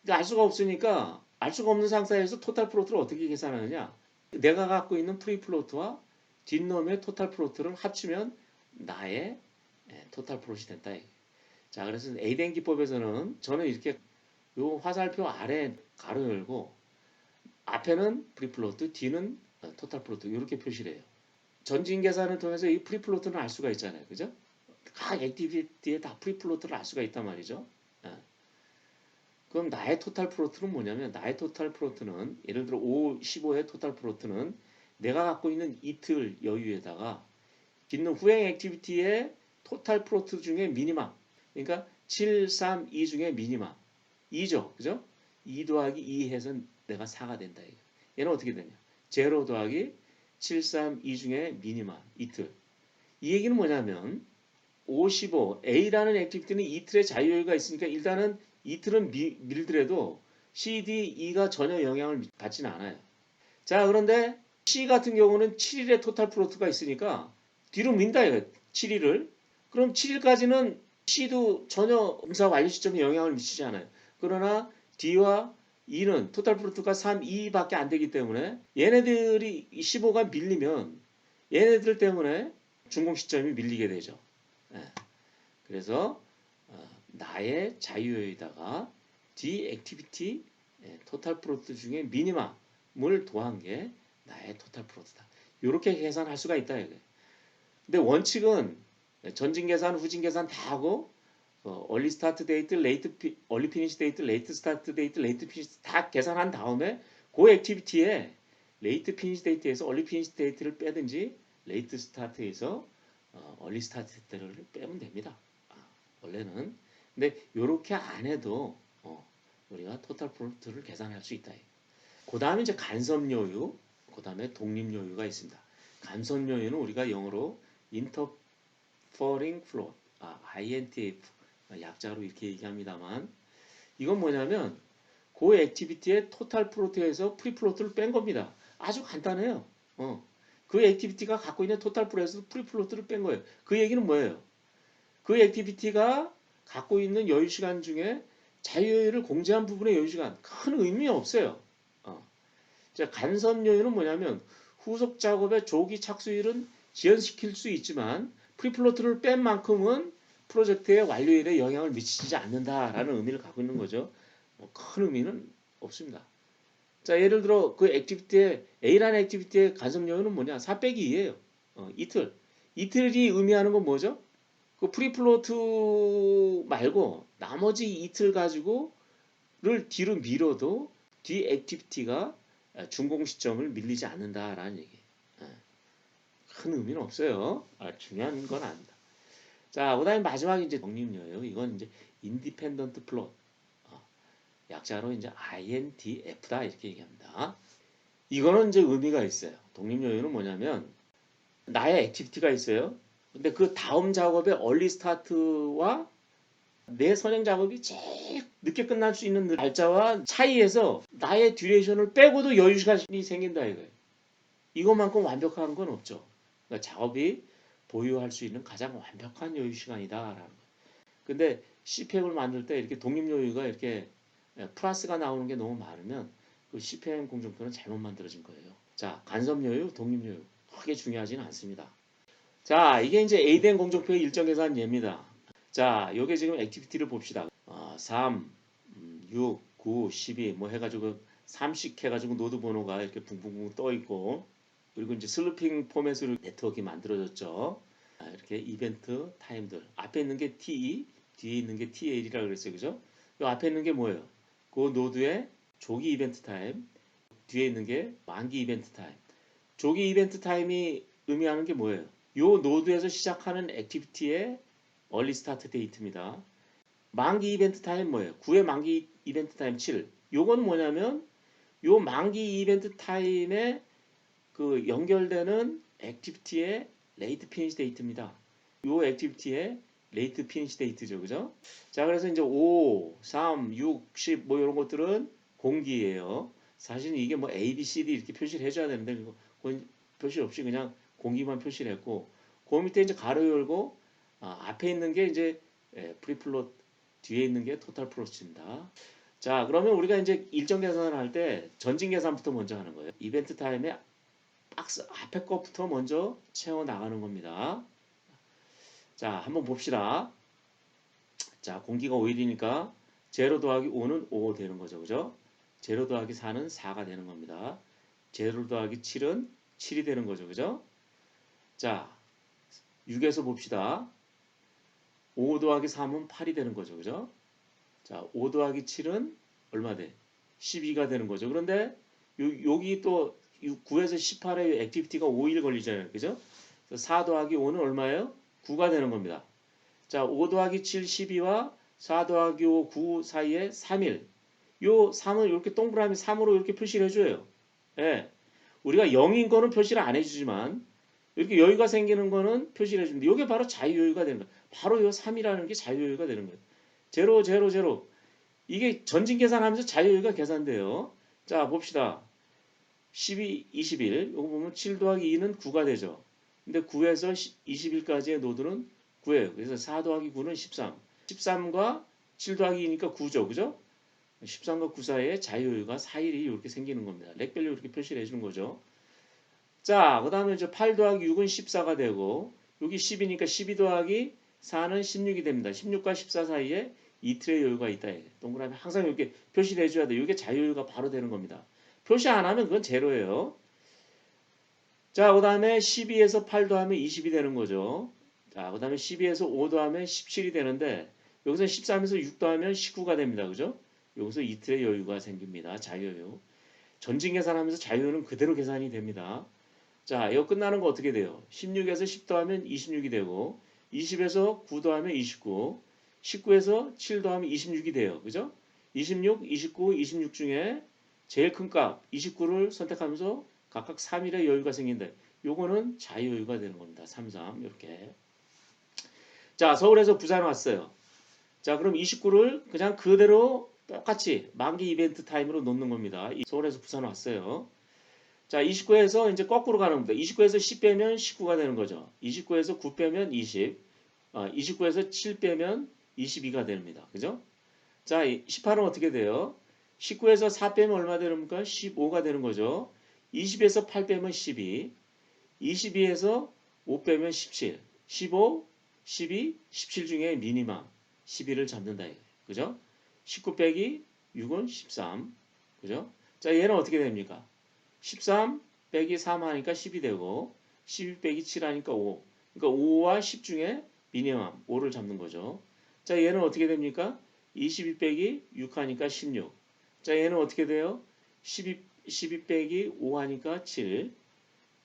알 수가 없으니까 알 수가 없는 상태에서 토탈 플로트를 어떻게 계산하느냐? 내가 갖고 있는 프리 플로트와 뒷놈의 토탈 플로트를 합치면 나의 토탈 플롯이 된다. 자, 그래서 A된 기법에서는 저는 이렇게 요 화살표 아래 가로 열고 앞에는 프리 플로트, 뒤는 토탈 플로트 이렇게 표시를 해요. 전진 계산을 통해서 이 프리 플로트는 알 수가 있잖아요. 그죠? 각 액티비티에 다 프리 플로트를 알 수가 있단 말이죠. 그럼 나의 토탈 플로트는 뭐냐면 나의 토탈 플로트는 예를 들어 5, 15의 토탈 플로트는 내가 갖고 있는 이틀 여유에다가 딛는 후행 액티비티의 토탈 플로트 중에 미니멈 그러니까 7, 3, 2 중에 미니멈 2죠. 그죠? 2 더하기 2 해서 내가 4가 된다. 얘는 어떻게 되냐? 0 더하기 7, 3, 2 중에 미니멈 이틀. 이 얘기는 뭐냐면 55 A라는 액티비티는 이틀의 자유여유가 있으니까 일단은 이틀은 밀더라도 C, D, E가 전혀 영향을 받지는 않아요. 자 그런데 C 같은 경우는 7일의 토탈 플로트가 있으니까 뒤로 민다 이거 7일을. 그럼 7일까지는 C도 전혀 검사 완료 시점에 영향을 미치지 않아요. 그러나 D와 E는 토탈 플로트가 3, 2밖에 안 되기 때문에 얘네들이 15가 밀리면 얘네들 때문에 준공 시점이 밀리게 되죠. 그래서 나의 자유여유에다가 D 액티비티 토탈 플로트 중에 미니멈을 더한 게 나의 토탈 플로트다. 이렇게 계산할 수가 있다 이거예요. 근데 원칙은 전진 계산, 후진 계산 다 하고 얼리 스타트 데이트, 얼리 피니시 데이트, 레이트 스타트 데이트, 레이트 피니시 다 계산한 다음에 그 액티비티에 레이트 피니시 데이트에서 얼리 피니시 데이트를 빼든지 레이트 스타트에서 얼리 스타트 데이트를 빼면 됩니다. 원래는. 근데 이렇게 안 해도 우리가 토탈 플로트를 계산할 수 있다. 그 다음에 이제 간섭여유, 그 다음에 독립여유가 있습니다. 간섭여유는 우리가 영어로 interfering float, INTF 약자로 이렇게 얘기합니다만 이건 뭐냐면 그 액티비티의 토탈 플로트에서 프리 플로트를 뺀 겁니다. 아주 간단해요. 그 액티비티가 갖고 있는 토탈 플로트에서 프리 플로트를 뺀 거예요. 그 얘기는 뭐예요? 그 액티비티가 갖고 있는 여유 시간 중에 자유여유를 공제한 부분의 여유 시간 큰 의미 없어요. 자, 간섭 여유는 뭐냐면 후속 작업의 조기 착수일은 지연시킬 수 있지만 프리플로트를 뺀 만큼은 프로젝트의 완료일에 영향을 미치지 않는다라는 의미를 갖고 있는 거죠. 큰 의미는 없습니다. 자, 예를 들어 그 액티비티의 A라는 액티비티의 간섭 여유는 뭐냐? 4 빼기 2예요. 이틀. 이틀이 의미하는 건 뭐죠? 그 프리플로트 말고 나머지 이틀 가지고를 뒤로 밀어도 뒤 액티비티가 준공 시점을 밀리지 않는다라는 얘기. 큰 의미는 없어요. 중요한 건 아닙니다. 자, 그다음에 마지막 이제 독립여유. 이건 이제 인디펜던트 플롯. 약자로 이제 INTF다 이렇게 얘기합니다. 이거는 이제 의미가 있어요. 독립여유는 뭐냐면 나의 액티비티가 있어요. 근데 그 다음 작업의 얼리 스타트와 내 선행 작업이 제일 늦게 끝날 수 있는 날짜와 차이에서 나의 듀레이션을 빼고도 여유 시간이 생긴다 이거예요. 이것만큼 완벽한 건 없죠. 그러니까 작업이 보유할 수 있는 가장 완벽한 여유 시간이다라는 거예요. 근데 CPM을 만들 때 이렇게 독립 여유가 이렇게 플러스가 나오는 게 너무 많으면 그 CPM 공정표는 잘못 만들어진 거예요. 자, 간섭 여유, 독립 여유 크게 중요하지는 않습니다. 자, 이게 이제 A된 공정표의 일정 계산 예입니다. 자, 요게 지금 액티비티를 봅시다. 3, 6, 9, 12 뭐 해가지고 3씩 해가지고 노드 번호가 이렇게 붕붕붕 떠 있고 그리고 이제 슬루핑 포맷으로 네트워크가 만들어졌죠. 이렇게 이벤트 타임들. 앞에 있는 게 T, 뒤에 있는 게 TL이라고 그랬어요. 그죠? 이 앞에 있는 게 뭐예요? 그 노드의 조기 이벤트 타임, 뒤에 있는 게 만기 이벤트 타임. 조기 이벤트 타임이 의미하는 게 뭐예요? 요 노드에서 시작하는 액티비티의 얼리 스타트 데이트입니다. 만기 이벤트 타임 뭐예요? 9의 만기 이벤트 타임 7. 요건 뭐냐면 요 만기 이벤트 타임에 그 연결되는 액티비티의 레이트 피니시 데이트입니다. 요 액티비티의 레이트 피니시 데이트죠. 그죠? 자, 그래서 이제 5, 3, 6, 10 뭐 이런 것들은 공기예요. 사실은 이게 뭐 A, B, C, D 이렇게 표시를 해줘야 되는데 그건 표시 없이 그냥 공기만 표시를 했고 그 밑에 이제 가로 열고 앞에 있는 게 이제 프리플롯 뒤에 있는 게 토탈 프로스입니다. 자, 그러면 우리가 이제 일정 계산을 할 때 전진 계산부터 먼저 하는 거예요. 이벤트 타임에 박스 앞에 것부터 먼저 채워 나가는 겁니다. 자, 한번 봅시다. 자, 공기가 5일이니까 제로 더하기 5는 5 되는 거죠. 그죠? 제로 더하기 4는 4가 되는 겁니다. 제로 더하기 7은 7이 되는 거죠. 그죠? 자, 6에서 봅시다. 5 더하기 3은 8이 되는 거죠. 그죠? 자, 5 더하기 7은 얼마 돼? 12가 되는 거죠. 그런데 여기 또 9에서 18의 액티비티가 5일 걸리잖아요. 그죠? 4 더하기 5는 얼마예요? 9가 되는 겁니다. 자, 5 더하기 7, 12와 4 더하기 5, 9 사이에 3일. 요 3을 이렇게 동그라미 3으로 이렇게 표시를 해줘요. 예. 우리가 0인 거는 표시를 안 해주지만 이렇게 여유가 생기는 거는 표시를 해줍니다. 이게 바로 자유여유가 되는 거예요. 바로 요 3이라는 게 자유여유가 되는 거예요. 제로, 제로, 제로. 이게 전진 계산하면서 자유여유가 계산돼요. 자, 봅시다. 12, 21. 이거 보면 7 더하기 2는 9가 되죠. 근데 9에서 21까지의 노드는 9예요. 그래서 4 더하기 9는 13. 13과 7 더하기 2니까 9죠. 그죠? 13과 9 사이에 자유여유가 4일이 이렇게 생기는 겁니다. 렉별로 이렇게 표시를 해주는 거죠. 자, 그 다음에 이제 8 더하기 6은 14가 되고 여기 10이니까 12 더하기 4는 16이 됩니다. 16과 14 사이에 이틀의 여유가 있다. 동그라미 항상 이렇게 표시를 해줘야 돼요. 이게 자유여유가 바로 되는 겁니다. 표시 안 하면 그건 제로예요. 자, 그 다음에 12에서 8 더하면 20이 되는 거죠. 자, 그 다음에 12에서 5 더하면 17이 되는데 여기서 13에서 6 더하면 19가 됩니다. 그죠? 여기서 이틀의 여유가 생깁니다. 자유여유. 전진 계산하면서 자유여유는 그대로 계산이 됩니다. 자, 이거 끝나는 거 어떻게 돼요? 16에서 10 더하면 26이 되고 20에서 9 더하면 29, 19에서 7 더하면 26이 돼요. 그죠? 26, 29, 26 중에 제일 큰 값 29를 선택하면서 각각 3일의 여유가 생긴다. 요거는 자유여유가 되는 겁니다. 3, 3 이렇게. 자, 서울에서 부산 왔어요. 자, 그럼 29를 그냥 그대로 똑같이 만기 이벤트 타임으로 놓는 겁니다. 서울에서 부산 왔어요. 자, 29에서 이제 거꾸로 가는 겁니다. 29에서 10 빼면 19가 되는 거죠. 29에서 9 빼면 20, 29에서 7 빼면 22가 됩니다. 그죠? 자, 18은 어떻게 돼요? 19에서 4 빼면 얼마 되는 겁니까? 15가 되는 거죠. 20에서 8 빼면 12, 22에서 5 빼면 17, 15, 12, 17 중에 미니멈 12를 잡는다. 그죠? 19 빼기 6은 13. 그죠? 자, 얘는 어떻게 됩니까? 13 빼기 3 하니까 10이 되고 12 빼기 7 하니까 5. 그러니까 5와 10 중에 미니멈 5를 잡는 거죠. 자, 얘는 어떻게 됩니까? 22 빼기 6 하니까 16. 자, 얘는 어떻게 돼요? 12 빼기 5 하니까 7.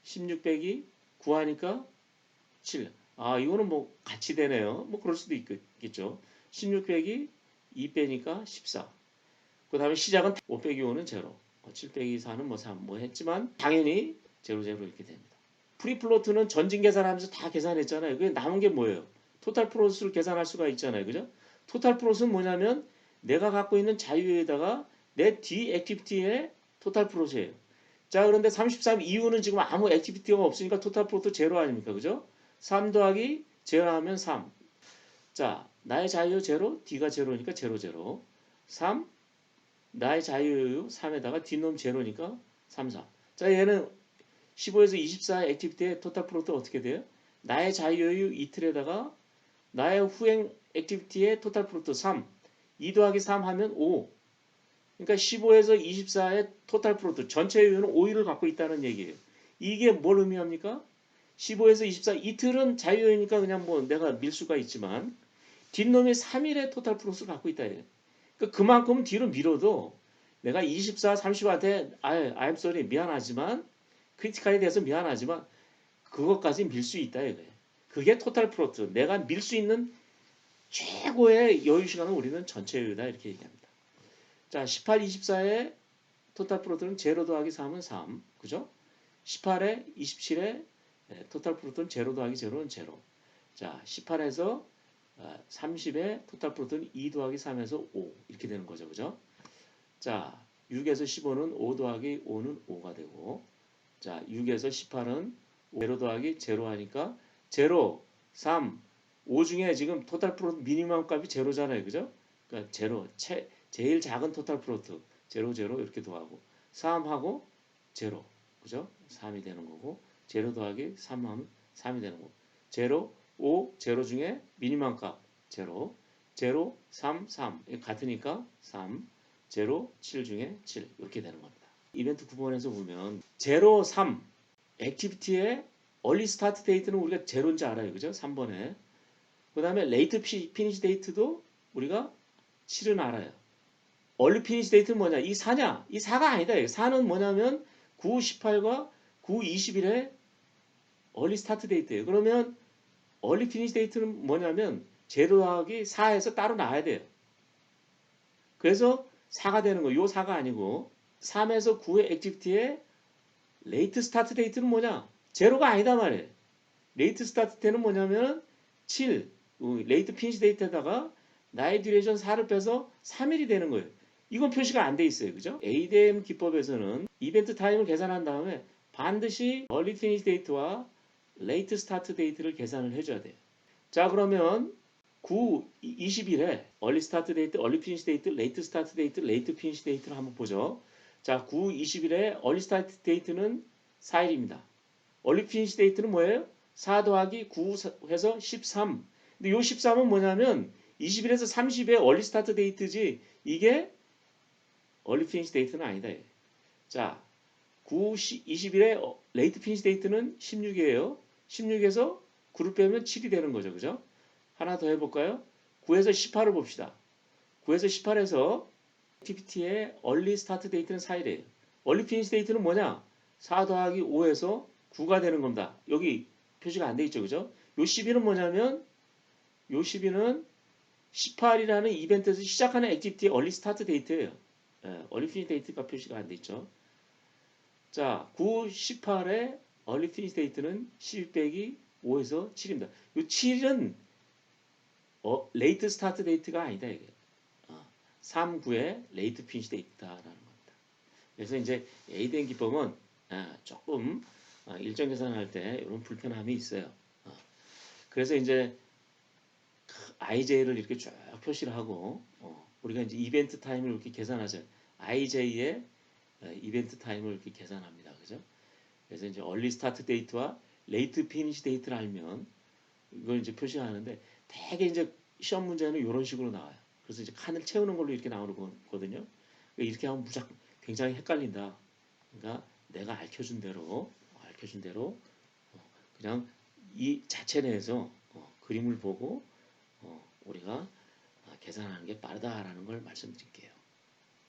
16 빼기 9 하니까 7. 아, 이거는 뭐 같이 되네요. 뭐 그럴 수도 있겠죠. 16 빼기 2 빼니까 14. 그 다음에 시작은 5 빼기 5는 제로. 7 빼기 4는 뭐 3 뭐 했지만 당연히 제로 제로 이렇게 됩니다. 프리플로트는 전진 계산하면서 다 계산했잖아요. 그게 남은 게 뭐예요? 토탈 프로스를 계산할 수가 있잖아요. 그죠? 토탈 프로스는 뭐냐면 내가 갖고 있는 자유에다가 내 뒤 액티비티의 토탈 프로스예요. 자, 그런데 33 이후는 지금 아무 액티비티가 없으니까 토탈 프로트 제로 아닙니까? 그죠? 3 더하기 제로 하면 3. 자, 나의 자유 제로, D가 제로니까 제로 제로. 3, 나의 자유여유 3에다가 뒷놈 제로니까 3, 4. 자, 얘는 15에서 24의 액티비티의 토탈 프로트 어떻게 돼요? 나의 자유여유 이틀에다가 나의 후행 액티비티의 토탈 프로트 3. 2 더하기 3 하면 5. 그러니까 15에서 24의 토탈 프로트 전체 여유는 5일을 갖고 있다는 얘기예요. 이게 뭘 의미합니까? 15에서 24 이틀은 자유여행이니까 그냥 뭐 내가 밀 수가 있지만 뒷놈이 3일의 토탈 프로스를 갖고 있다. 그러니까 그만큼 뒤로 밀어도 내가 24, 30한테 I'm sorry 미안하지만 크리티컬에 대해서 미안하지만 그것까지 밀 수 있다 이거예요. 그게 토탈 프로트. 내가 밀 수 있는 최고의 여유 시간은 우리는 전체 여유다 이렇게 얘기합니다. 자, 18, 24의 토탈 프로트는 0 더하기 3은 3. 그죠? 18에 27에 토탈 프로트는 0 더하기 0는 0. 자, 18에서 30의 토탈 프로트는 2 더하기 3에서 5 이렇게 되는 거죠. 그죠? 자, 6에서 15는 5 더하기 5는 5가 되고 자, 6에서 18은 0 더하기 0 하니까 0, 3, 5 중에 지금 토탈 프로트 미니멈 값이 0잖아요. 그죠? 그러니까 0, 제일 작은 토탈 프로트 0, 0 이렇게 더하고 3하고 0, 그죠? 3이 되는 거고 0 더하기 3하면 3이 되는 거고 0, 5, 0 중에 미니멈 값 0, 0, 3, 3 같으니까 3, 0, 7 중에 7 이렇게 되는 겁니다. 이벤트 9번에서 보면 0, 3 액티비티의 얼리 스타트 데이트는 우리가 0인지 알아요. 그죠? 3번에. 그 다음에 레이트 피니시 데이트도 우리가 7은 알아요. 얼리 피니시 데이트는 뭐냐? 이 4냐? 이 4가 아니다. 4는 뭐냐면 9, 18과 9, 21의 얼리 스타트 데이트예요. 그러면 얼리 피니시 데이트는 뭐냐면 0 더하기 4에서 따로 나와야 돼요. 그래서 4가 되는 거예요. 요 4가 아니고 3에서 9의 액티비티의 레이트 스타트 데이트는 뭐냐? 0가 아니다 말이에요. 레이트 스타트 때는 뭐냐면 7, 레이트 피니시 데이트에다가 나의 듀레이션 4를 빼서 3일이 되는 거예요. 이건 표시가 안 돼 있어요. 그죠? ADM 기법에서는 이벤트 타임을 계산한 다음에 반드시 얼리 피니시 데이트와 레이트 스타트 데이트를 계산을 해줘야 돼요. 자, 그러면 9, 20일에 얼리 스타트 데이트, 얼리 피니시 데이트, 레이트 스타트 데이트, 레이트 피니시 데이트를 한번 보죠. 자, 9, 20일에 얼리 스타트 데이트는 4일입니다. 얼리 피니시 데이트는 뭐예요? 4 더하기 9 해서 13. 근데 요 13은 뭐냐면 20일에서 30의 얼리 스타트 데이트지 이게 얼리 피니시 데이트는 아니다. 자, 9, 20일에 레이트 피니시 데이트는 16이에요. 16에서 9를 빼면 7이 되는 거죠. 그죠? 하나 더 해볼까요? 9에서 18을 봅시다. 9에서 18에서 액티비티의 얼리 스타트 데이트는 4일이에요. 얼리 피니시 데이트는 뭐냐? 4 더하기 5에서 9가 되는 겁니다. 여기 표시가 안 돼 있죠. 그죠? 요 12는 뭐냐면 요 12는 18이라는 이벤트에서 시작하는 액티비티의 얼리 스타트 데이트예요. 얼리 피니시 데이트가 표시가 안 돼 있죠. 자, 9, 18의 얼리 피니시 데이트는 12 빼기 5에서 7입니다. 요 7은 레이트 스타트 데이트가 아니다 이게. 3, 9의 레이트 피니시 데이트다라는 겁니다. 그래서 이제 ADM 기법은 조금 일정 계산할 때 이런 불편함이 있어요. 그래서 이제 IJ를 이렇게 쭉 표시를 하고 우리가 이제 이벤트 타임을 이렇게 계산하죠. IJ의 이벤트 타임을 이렇게 계산합니다. 그죠? 그래서 이제 얼리 스타트 데이트와 레이트 피니시 데이트를 알면 이걸 이제 표시하는데 대개 이제 시험 문제는 이런 식으로 나와요. 그래서 이제 칸을 채우는 걸로 이렇게 나오는 거거든요. 이렇게 하면 무조건 굉장히 헷갈린다. 그러니까 내가 알려준 대로 그냥 이 자체 내에서 그림을 보고 우리가 계산하는 게 빠르다라는 걸 말씀드릴게요.